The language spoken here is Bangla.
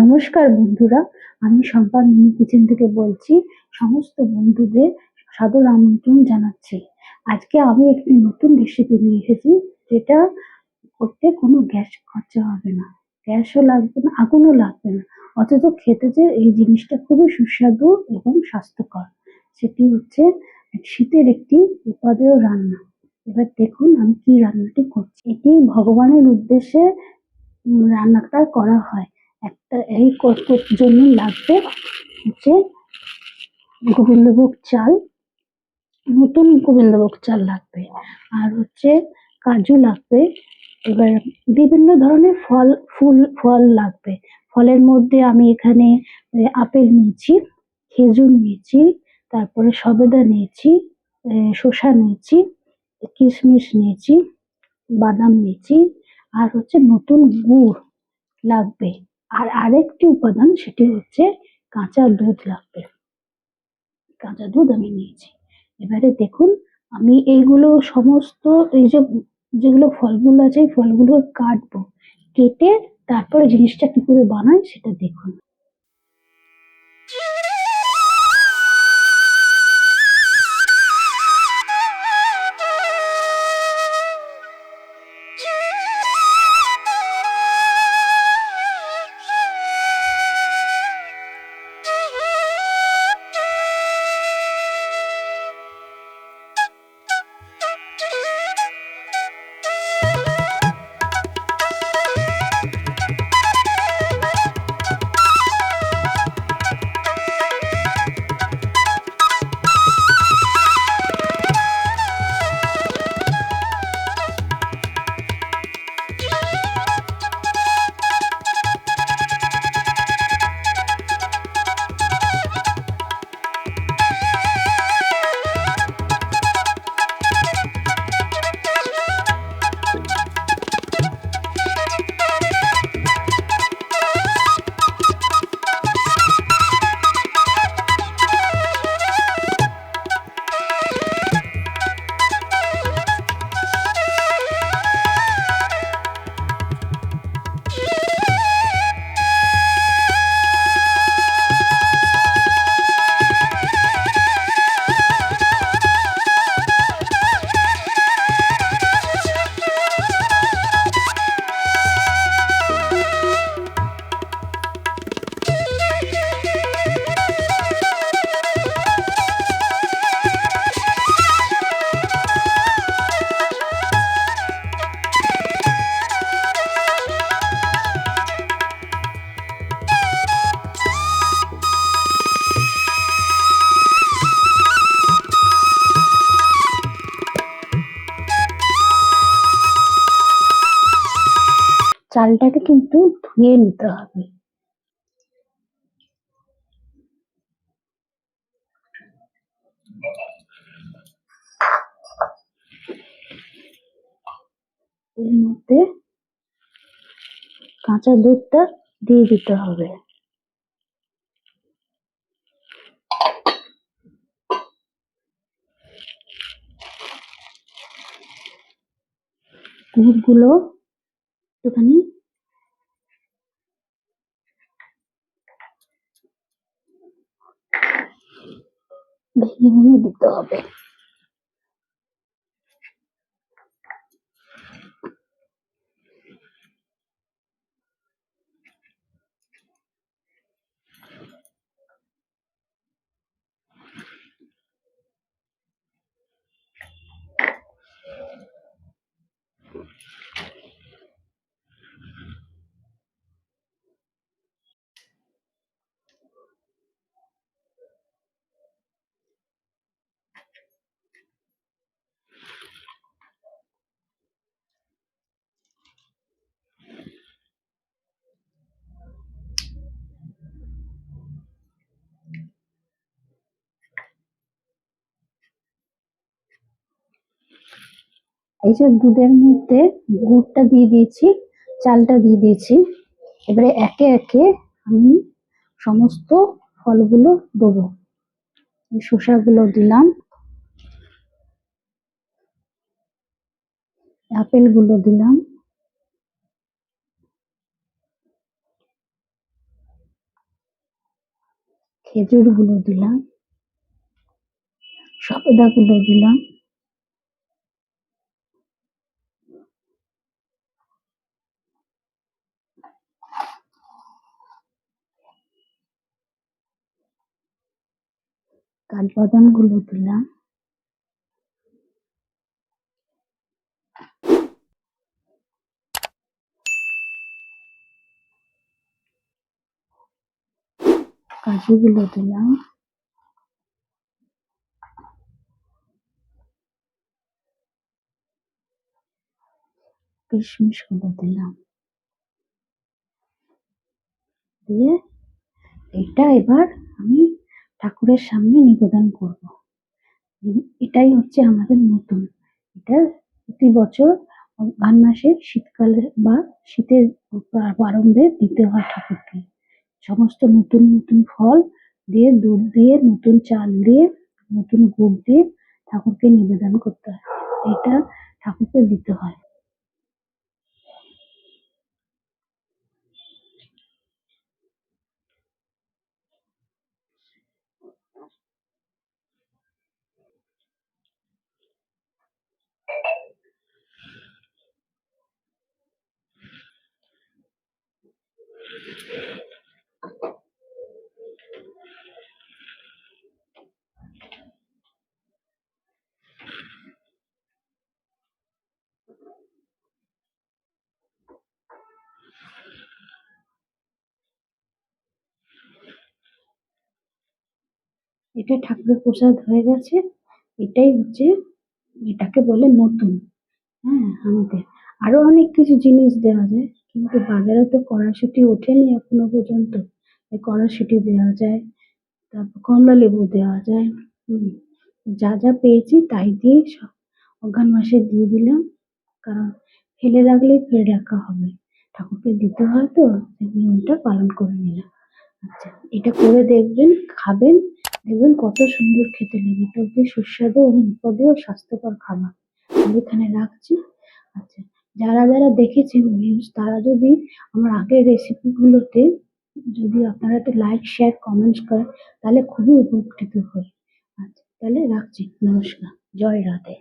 নমস্কার বন্ধুরা, আমি শম্পা মিনি কিচেন থেকে বলছি। সমস্ত বন্ধুদের সাদর আমন্ত্রণ জানাচ্ছি। আজকে আমি একটি নতুন রেসিপি নিয়ে এসেছি, যেটা করতে কোনো গ্যাস খরচা হবে না, গ্যাসও লাগবে না, আগুনও লাগবে না। অথচ খেতে যে এই জিনিসটা খুবই সুস্বাদু এবং স্বাস্থ্যকর। সেটি হচ্ছে শীতের একটি উপাদেয় রান্না। এবার দেখুন আমি কি রান্নাটি করছি। এটি ভগবানের উদ্দেশ্যে রান্নাটা করা হয়। এই করতে জন্য লাগবে হচ্ছে গোবিন্দভোগ চাল, নতুন গোবিন্দভোগ চাল লাগবে। আর হচ্ছে কাজু লাগবে। এবার বিভিন্ন ধরনের ফল লাগবে। ফলের মধ্যে আমি এখানে আপেল নিয়েছি, খেজুর নিয়েছি, তারপরে সবেদা নিয়েছি, শসা নিয়েছি, কিশমিশ নিয়েছি, বাদাম নিয়েছি, আর হচ্ছে নতুন গুড় লাগবে। আর আরেকটি উপাদান, সেটি হচ্ছে কাঁচা দুধ লাগবে। কাঁচা দুধ আমি নিয়েছি। এবারে দেখুন আমি এইগুলো সমস্ত যেগুলো ফলগুলো আছে, এই ফলগুলো কাটবো। কেটে তারপরে জিনিসটা কি করে বানায় সেটা দেখুন। চালটাকে কিন্তু ধুয়ে নিতে হবে। এর মধ্যে কাঁচা দুধটা দিয়ে দিতে হবে। গুড়গুলো একটুখানি ভেঙে ভেঙে দিতে হবে। এই যে দুধের মধ্যে গুড়টা দিয়ে দিয়েছি, চালটা দিয়ে দিয়েছি। এবারে একে একে আমি সমস্ত ফলগুলো দেবো। শসাগুলো দিলাম, আপেলগুলো দিলাম, খেজুরগুলো দিলাম, সবেদাগুলো দিলাম, কাঠবাদামগুলো দিলাম, কাজুগুলো দিলাম, কিশমিশগুলো দিলাম, দিয়ে এটা এবার আমি ঠাকুরের সামনে নিবেদন করব। এটাই হচ্ছে আমাদের নতুন, এটা প্রতি বছর অঘ্রাণ মাসে শীতকালে বা শীতের প্রারম্ভে দিতে হয় ঠাকুরকে। সমস্ত নতুন নতুন ফল দিয়ে, দুধ দিয়ে, নতুন চাল দিয়ে, নতুন গুড় দিয়ে ঠাকুরকে নিবেদন করতে হয়। এটা ঠাকুরকে দিতে হয়। এটা ঠাকুরের প্রসাদ হয়ে গেছে। এটাই হচ্ছে, এটাকে বলে নতুন। হ্যাঁ, আমাদের আরো অনেক কিছু জিনিস দেওয়া যায়, কিন্তু বাজারে তো কড়াইশুঁটি ওঠেনি এখনো পর্যন্ত। এই কড়াইশুঁটি দেওয়া যায়, তারপর কমলা লেবু দেওয়া যায়। হুম, যা যা পেয়েছি তাই দিয়ে সব অঘ্রাণ মাসে দিয়ে দিলাম, কারণ ফেলে রাখলেই ফেলে রাখা হবে, ঠাকুরকে দিতে হয় তো, সেই নিয়মটা পালন করে নিলাম। আচ্ছা, এটা করে দেখবেন, খাবেন, দেখবেন কত সুন্দর খেতে লাগে। এটা হচ্ছে সুস্বাদু এবং উপাদেয় স্বাস্থ্যকর খাবার। আমি এখানে রাখছি। আচ্ছা, যারা যারা দেখেছেন ভিউজ, তারা যদি আমার আগের রেসিপিগুলোতে যদি আপনারা একটু লাইক, শেয়ার, কমেন্টস করেন, তাহলে খুবই উপকৃত হই। আচ্ছা, তাহলে রাখছি। নমস্কার। জয় রাধে।